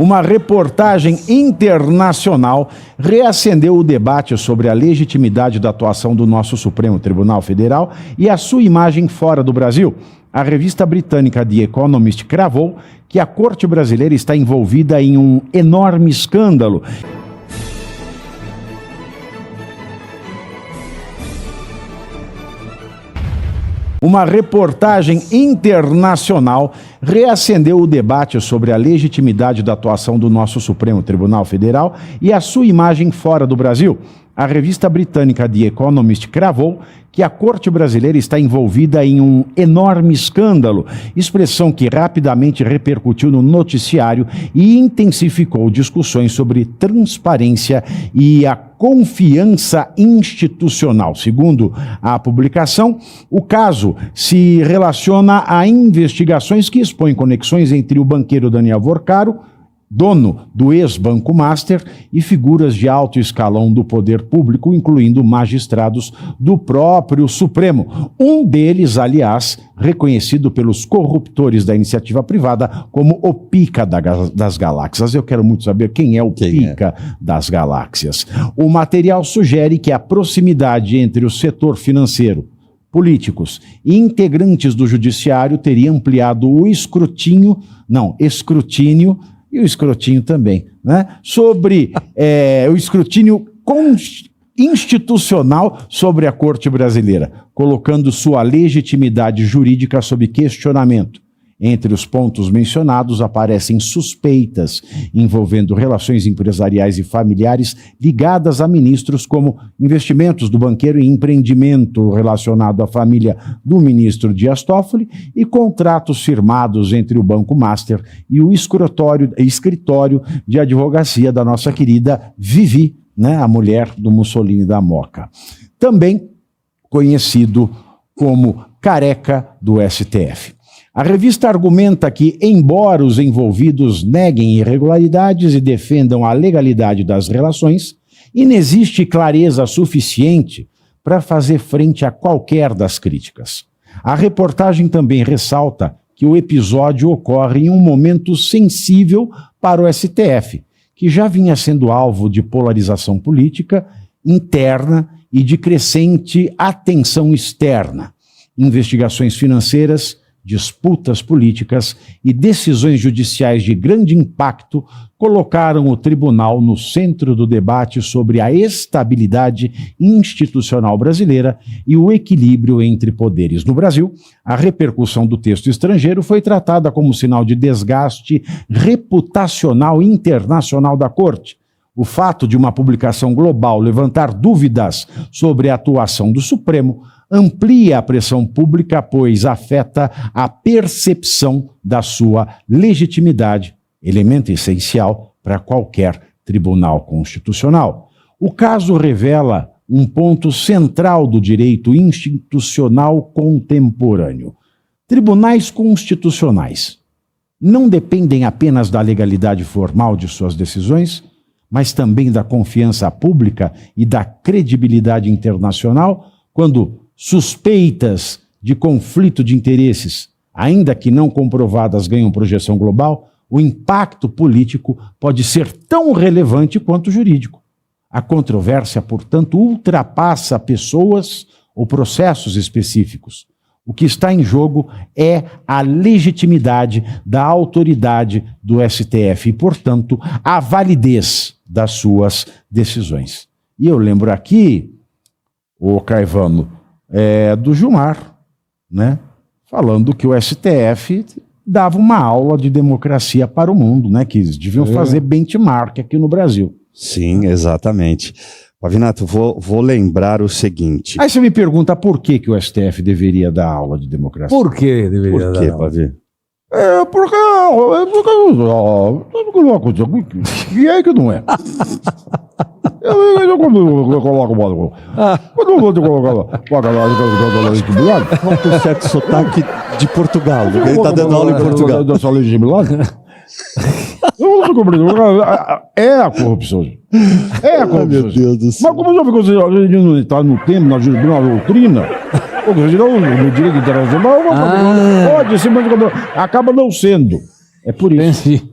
Uma reportagem internacional reacendeu o debate sobre a legitimidade da atuação do nosso Supremo Tribunal Federal e a sua imagem fora do Brasil. A revista britânica The Economist cravou que a Corte brasileira está envolvida em um enorme escândalo. Uma reportagem internacional reacendeu o debate sobre a legitimidade da atuação do nosso Supremo Tribunal Federal e a sua imagem fora do Brasil. A revista britânica The Economist cravou que a Corte brasileira está envolvida em um enorme escândalo, expressão que rapidamente repercutiu no noticiário e intensificou discussões sobre transparência e a confiança institucional. Segundo a publicação, o caso se relaciona a investigações que expõem conexões entre o banqueiro Daniel Vorcaro, dono do ex-Banco Master, e figuras de alto escalão do poder público, incluindo magistrados do próprio Supremo. Um deles, aliás, reconhecido pelos corruptores da iniciativa privada como o Pica das Galáxias. Eu quero muito saber quem é o Pica das Galáxias. O material sugere que a proximidade entre o setor financeiro, políticos e integrantes do judiciário teria ampliado o escrutínio, e o escrutínio também, né? Sobre o escrutínio institucional sobre a Corte brasileira, colocando sua legitimidade jurídica sob questionamento. Entre os pontos mencionados aparecem suspeitas envolvendo relações empresariais e familiares ligadas a ministros, como investimentos do banqueiro em empreendimento relacionado à família do ministro Dias Toffoli e contratos firmados entre o Banco Master e o escritório de advocacia da nossa querida Vivi, né, a mulher do Mussolini da Moca. Também conhecido como Careca do STF. A revista argumenta que, embora os envolvidos neguem irregularidades e defendam a legalidade das relações, inexiste clareza suficiente para fazer frente a qualquer das críticas. A reportagem também ressalta que o episódio ocorre em um momento sensível para o STF, que já vinha sendo alvo de polarização política interna e de crescente atenção externa. Investigações financeiras, disputas políticas e decisões judiciais de grande impacto colocaram o tribunal no centro do debate sobre a estabilidade institucional brasileira e o equilíbrio entre poderes. No Brasil, a repercussão do texto estrangeiro foi tratada como sinal de desgaste reputacional internacional da Corte. O fato de uma publicação global levantar dúvidas sobre a atuação do Supremo amplia a pressão pública, pois afeta a percepção da sua legitimidade, elemento essencial para qualquer tribunal constitucional. O caso revela um ponto central do direito institucional contemporâneo. Tribunais constitucionais não dependem apenas da legalidade formal de suas decisões, mas também da confiança pública e da credibilidade internacional, quando suspeitas de conflito de interesses, ainda que não comprovadas, ganham projeção global, o impacto político pode ser tão relevante quanto jurídico. A controvérsia, portanto, ultrapassa pessoas ou processos específicos. O que está em jogo é a legitimidade da autoridade do STF e, portanto, a validez das suas decisões. E eu lembro aqui, o Caivano, do Gilmar, né, falando que o STF dava uma aula de democracia para o mundo, né, que eles deviam fazer benchmark aqui no Brasil. Sim, exatamente. Pavinato, vou lembrar o seguinte. Aí você me pergunta por que o STF deveria dar aula de democracia. Por que deveria dar aula? Pavi? Porque e aí que não é. Eu coloco Falta um certo sotaque de Portugal. Ele está dando aula em Portugal. É a corrupção. É a corrupção. Meu Deus do céu. Mas como já ficou, a gente não está no tempo, na doutrina, no direito internacional, pode ser, mas acaba não sendo. É por isso. Entendi.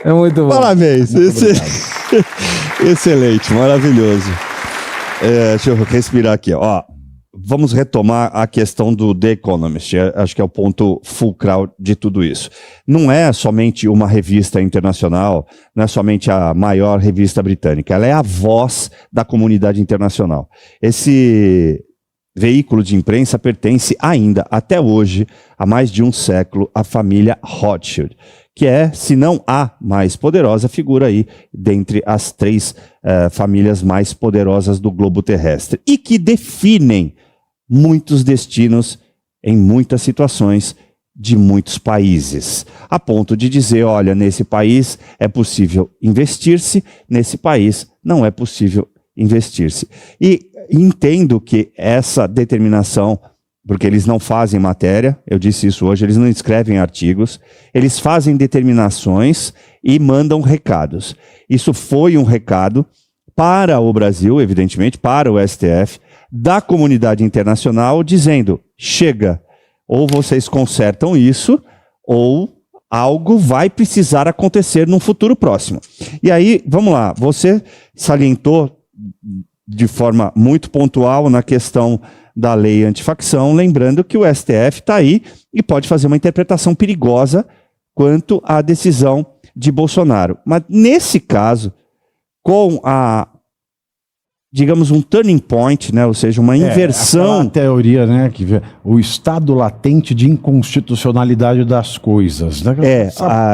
É muito bom. Parabéns. Excelente, maravilhoso. Deixa eu respirar aqui. Ó, vamos retomar a questão do The Economist. Acho que é o ponto fulcral de tudo isso. Não é somente uma revista internacional, não é somente a maior revista britânica. Ela é a voz da comunidade internacional. Esse veículo de imprensa pertence ainda, até hoje, há mais de um século, à família Rothschild, que é, se não a mais poderosa figura aí, dentre as três famílias mais poderosas do globo terrestre, e que definem muitos destinos em muitas situações de muitos países, a ponto de dizer, olha, nesse país é possível investir-se, nesse país não é possível investir-se. E entendo que essa determinação, porque eles não fazem matéria, eu disse isso hoje, eles não escrevem artigos, eles fazem determinações e mandam recados. Isso foi um recado para o Brasil, evidentemente, para o STF, da comunidade internacional, dizendo, chega, ou vocês consertam isso, ou algo vai precisar acontecer num futuro próximo. E aí, vamos lá, você salientou de forma muito pontual na questão da lei antifacção, lembrando que o STF está aí e pode fazer uma interpretação perigosa quanto à decisão de Bolsonaro. Mas nesse caso, com digamos, um turning point, né? Ou seja, uma inversão. A teoria, né? Que o estado latente de inconstitucionalidade das coisas. Né?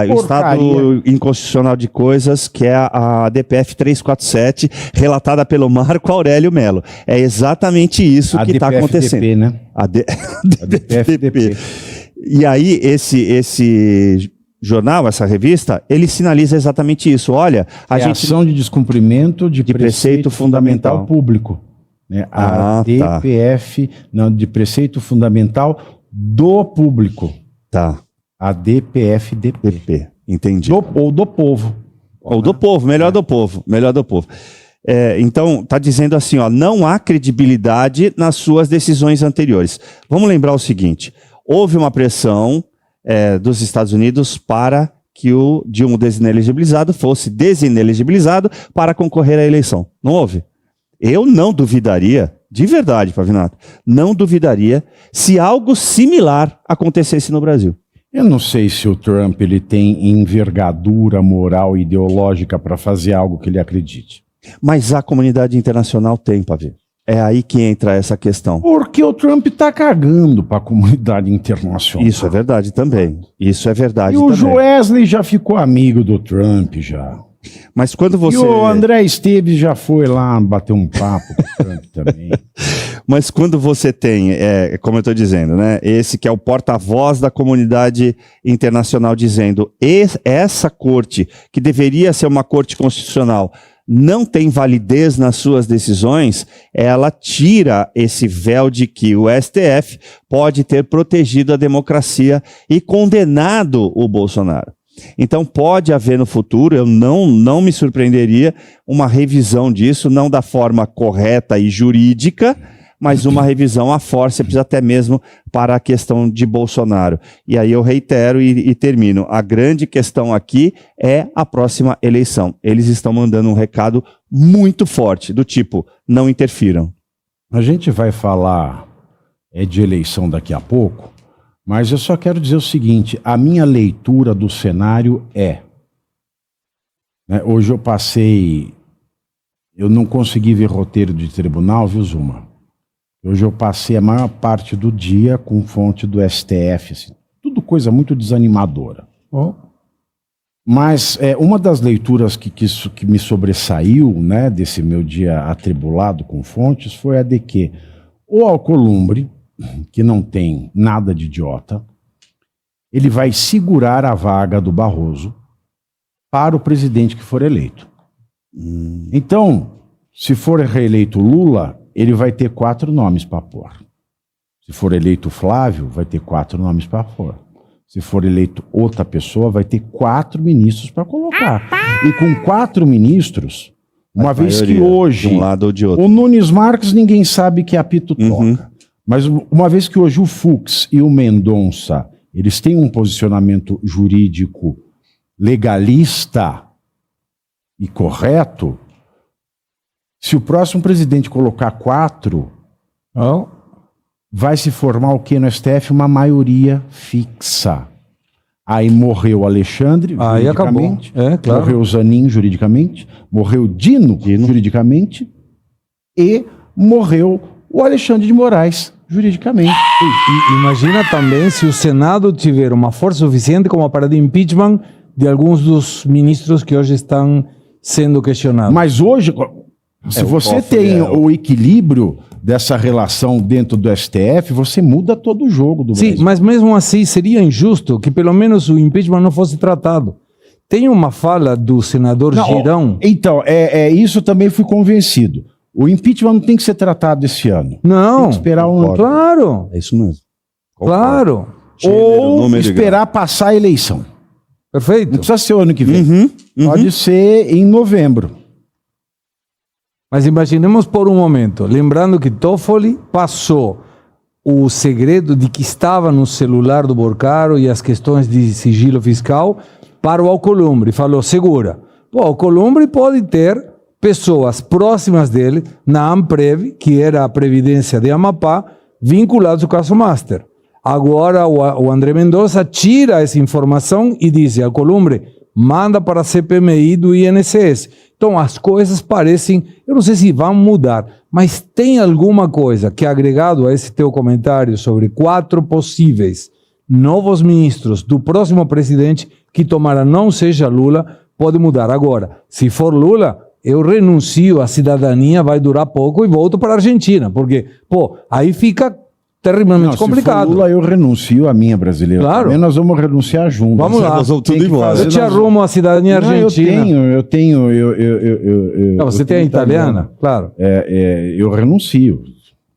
O estado inconstitucional de coisas, que é a DPF 347, relatada pelo Marco Aurélio Mello. É exatamente isso que está acontecendo. Né? A DPF-DP. E aí, esse jornal, essa revista, ele sinaliza exatamente isso. Olha, ação de descumprimento de preceito fundamental público. Né? A DPF, não, de preceito fundamental do público. Tá. A DPF-DP. Entendi. Ou do povo. Ou do povo, melhor do povo. Melhor do povo. Então, está dizendo assim, ó, não há credibilidade nas suas decisões anteriores. Vamos lembrar o seguinte, houve uma pressão dos Estados Unidos para que o Dilma desinelegibilizado fosse desinelegibilizado para concorrer à eleição. Não houve? Eu não duvidaria, de verdade, Pavinato, não duvidaria se algo similar acontecesse no Brasil. Eu não sei se o Trump ele tem envergadura moral e ideológica para fazer algo que ele acredite. Mas a comunidade internacional tem, Pavê. É aí que entra essa questão. Porque o Trump está cagando para a comunidade internacional. Isso é verdade também. Isso é verdade e também. E o Joesley já ficou amigo do Trump, já. Mas quando você... E o André Esteves já foi lá bater um papo com o Trump também. Mas quando você tem, como eu estou dizendo, né, esse que é o porta-voz da comunidade internacional dizendo essa corte, que deveria ser uma corte constitucional, não tem validez nas suas decisões, ela tira esse véu de que o STF pode ter protegido a democracia e condenado o Bolsonaro. Então pode haver no futuro, eu não me surpreenderia, uma revisão disso, não da forma correta e jurídica, mas uma revisão a fórceps até mesmo para a questão de Bolsonaro. E aí eu reitero e termino. A grande questão aqui é a próxima eleição. Eles estão mandando um recado muito forte, do tipo, não interfiram. A gente vai falar de eleição daqui a pouco, mas eu só quero dizer o seguinte, a minha leitura do cenário hoje eu não consegui ver roteiro de tribunal, viu, Zuma? Hoje eu passei a maior parte do dia com fonte do STF, assim, tudo coisa muito desanimadora. Mas uma das leituras que me sobressaiu, né, desse meu dia atribulado com fontes foi a de que o Alcolumbre, que não tem nada de idiota, ele vai segurar a vaga do Barroso para o presidente que for eleito. Então, se for reeleito Lula, ele vai ter 4 nomes para pôr. Se for eleito Flávio, vai ter 4 nomes para pôr. Se for eleito outra pessoa, vai ter 4 ministros para colocar. E com 4 ministros, uma vez que hoje, de um lado ou de outro, o Nunes Marques ninguém sabe que apito toca. Mas uma vez que hoje o Fux e o Mendonça eles têm um posicionamento jurídico legalista e correto, se o próximo presidente colocar 4, vai se formar o que no STF? Uma maioria fixa. Aí morreu Alexandre, Aí juridicamente, acabou. Claro. morreu Zanin, juridicamente, morreu Dino, juridicamente, e morreu o Alexandre de Moraes, juridicamente. E imagina também se o Senado tiver uma força suficiente como para de impeachment de alguns dos ministros que hoje estão sendo questionados. Mas hoje, se você tem o equilíbrio dessa relação dentro do STF, você muda todo o jogo do Sim, Brasil. mas mesmo assim seria injusto que pelo menos o impeachment não fosse tratado. Tem uma fala do senador Girão. Então, isso também fui convencido. O impeachment não tem que ser tratado esse ano. Não. Tem que esperar um ano. Claro, É isso mesmo. claro. Ou esperar passar a eleição. Não Perfeito. precisa ser o ano que vem. Pode ser em novembro. Mas imaginemos por um momento, lembrando que Toffoli passou o segredo de que estava no celular do Borcaro e as questões de sigilo fiscal para o Alcolumbre. Falou, segura. Pô, o Alcolumbre pode ter pessoas próximas dele na Amprev, que era a Previdência de Amapá, vinculados ao caso Master. Agora o André Mendonça tira essa informação e diz, Alcolumbre, manda para a CPMI do INSS. Então as coisas parecem, eu não sei se vão mudar, mas tem alguma coisa que agregado a esse teu comentário sobre 4 possíveis novos ministros do próximo presidente que tomara não seja Lula, pode mudar. Agora, se for Lula, eu renuncio, a cidadania vai durar pouco e volto para a Argentina, porque, pô, aí fica terrivelmente complicado. Se for Lula, eu renuncio a minha brasileira. Claro. Também nós vamos renunciar juntos. Vamos lá. Nós vamos tudo Tem que embora. fazer- Eu te arrumo a cidadania argentina. Eu tenho. Não, você tem a italiana? Claro. Eu renuncio.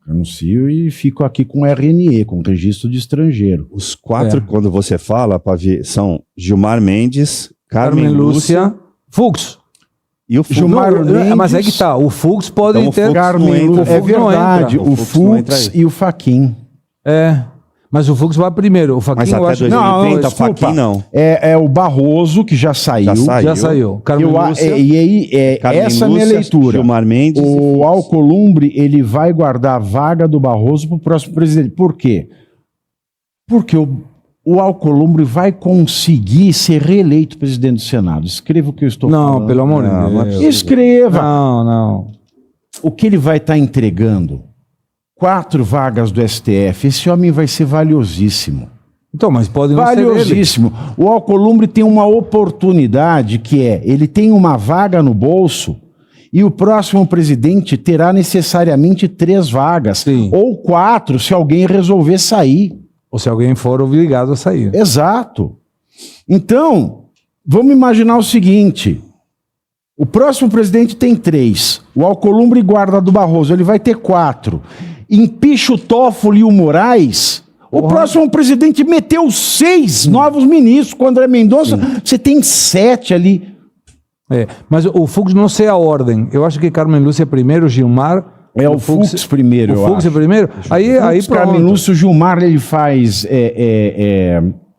Renuncio e fico aqui com RNE, com registro de estrangeiro. Os 4, quando você fala, Pavê, são Gilmar Mendes, Carmen Lúcia Fux. e o Fux. Gilmar Não, Mendes- mas é que tá, o Fux pode Então, o ter... Fux Carmen não entra. Lúcia. É O Fux não verdade. entra. O O Fux não entra Fux aí. e o Faquin. Mas o Fux vai primeiro. O Faquinha Mas eu até acho que 2030, desculpa. Faquin não. É o Barroso, que já saiu. já saiu. Carmen Lúcia. E aí, Carmen essa é a minha Lúcia, leitura. Gilmar Mendes e O Fux. Alcolumbre, ele vai guardar a vaga do Barroso para o próximo presidente. Por quê? Porque o Alcolumbre vai conseguir ser reeleito presidente do Senado. Escreva o que eu estou Não, falando. pelo amor de Não, não é Deus. possível. Escreva. Não. O que ele vai estar entregando? 4 vagas do STF. Esse homem vai ser valiosíssimo. Então, mas pode não ser ele. Valiosíssimo. O Alcolumbre tem uma oportunidade que ele tem uma vaga no bolso e o próximo presidente terá necessariamente 3 vagas. Sim. Ou 4, se alguém resolver sair. Ou se alguém for obrigado a sair. Exato. Então, vamos imaginar o seguinte. O próximo presidente tem 3. O Alcolumbre guarda do Barroso. Ele vai ter 4. Empicha o Toffoli e o Moraes. O próximo presidente meteu 6 novos ministros. Com o André Mendonça, você tem 7 ali. Mas o Fux não sei a ordem. Eu acho que Carmen Lúcia é primeiro, Gilmar... É o Fux primeiro, eu O Fux acho. é primeiro? Aí Fux, Carmen pronto. Lúcia, o Gilmar, ele faz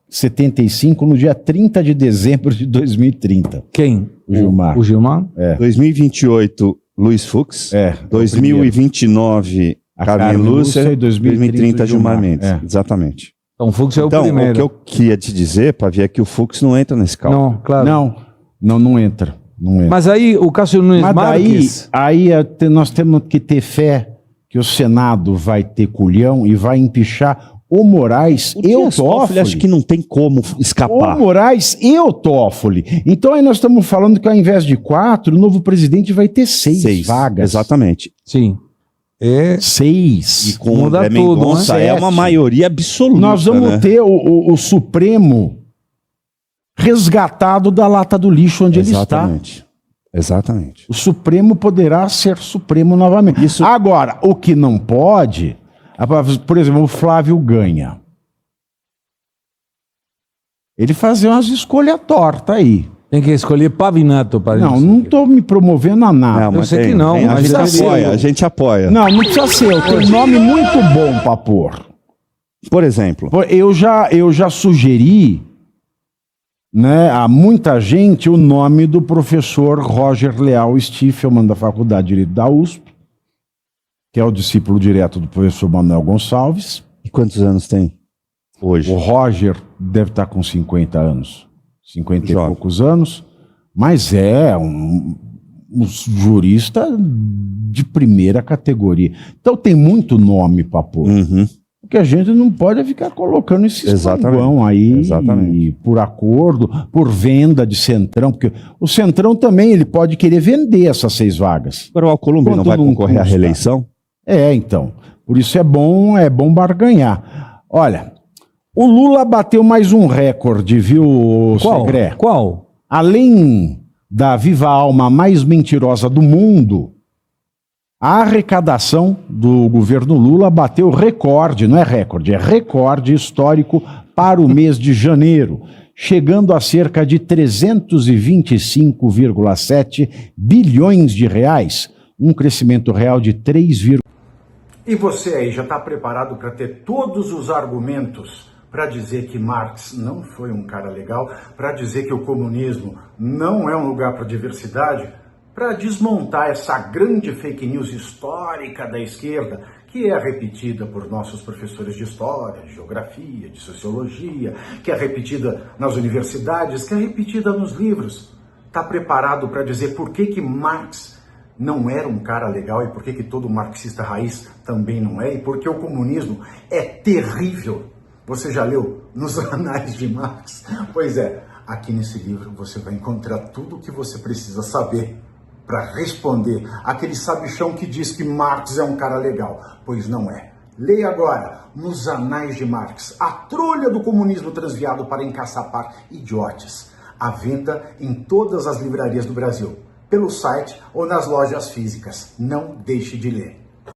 75 no dia 30 de dezembro de 2030. Quem? O Gilmar. O Gilmar? 2028, Luiz Fux. 2029, A Carmen Lúcia. e 2030, Gilmar Gilmar. Mendes. É. Exatamente. Então o Fux é Então, o primeiro. o que eu queria te dizer, Pavê, é que o Fux não entra nesse cálculo. Não, claro. Não entra. Não entra. Mas aí o Cássio Nunes Mas Marques... nós temos que ter fé que o Senado vai ter culhão e vai empichar o Moraes O e o Dias Toffoli, Toffoli. acho que não tem como escapar. O Moraes e o Toffoli. Então aí nós estamos falando que ao invés de 4, o novo presidente vai ter 6 vagas. Exatamente. Sim. E 6. com o Muda André tudo, Mendonça né? é uma maioria absoluta. Nós vamos né? ter o Supremo resgatado da lata do lixo onde ele está. Exatamente. Exatamente. O Supremo poderá ser Supremo novamente. Isso- Agora, o que não pode, por exemplo, o Flávio ganha. Ele fazer umas escolhas tortas aí. Tem que escolher Pavinato para Não, isso. não estou me promovendo a nada. Eu sei que não, a mas gente deve ser apoia, eu. a gente apoia. Não, não precisa ser. Eu tenho um nome muito bom para pôr. Por exemplo. Eu já sugeri, né, a muita gente o nome do professor Roger Leal Stiffelman, da Faculdade de Direito da USP, que é o discípulo direto do professor Manuel Gonçalves. E quantos anos tem hoje? O Roger deve estar com 50 anos, 50 Jovem. e poucos anos, mas é um jurista de primeira categoria. Então tem muito nome para pôr. Uhum. Porque a gente não pode ficar colocando esses panguão aí por acordo, por venda de Centrão, porque o Centrão também ele pode querer vender essas 6 vagas. Agora o Alcolumbre não vai concorrer à reeleição? Então. Por isso é bom barganhar. Olha, o Lula bateu mais um recorde, viu, Segré? Qual? Além da viva alma mais mentirosa do mundo, a arrecadação do governo Lula bateu recorde, não é recorde, é recorde histórico para o mês de janeiro, chegando a cerca de 325,7 bilhões de reais, um crescimento real de 3,1%. E você aí já está preparado para ter todos os argumentos para dizer que Marx não foi um cara legal, para dizer que o comunismo não é um lugar para diversidade, para desmontar essa grande fake news histórica da esquerda, que é repetida por nossos professores de história, de geografia, de sociologia, que é repetida nas universidades, que é repetida nos livros. Está preparado para dizer por que Marx não era um cara legal e por que todo marxista raiz também não é, e por que o comunismo é terrível? Você já leu nos Anais de Marx? Pois é, aqui nesse livro você vai encontrar tudo o que você precisa saber para responder aquele sabichão que diz que Marx é um cara legal, pois não é. Leia agora, nos Anais de Marx, a trolha do comunismo transviado para encaçapar idiotes. À venda em todas as livrarias do Brasil, pelo site ou nas lojas físicas. Não deixe de ler.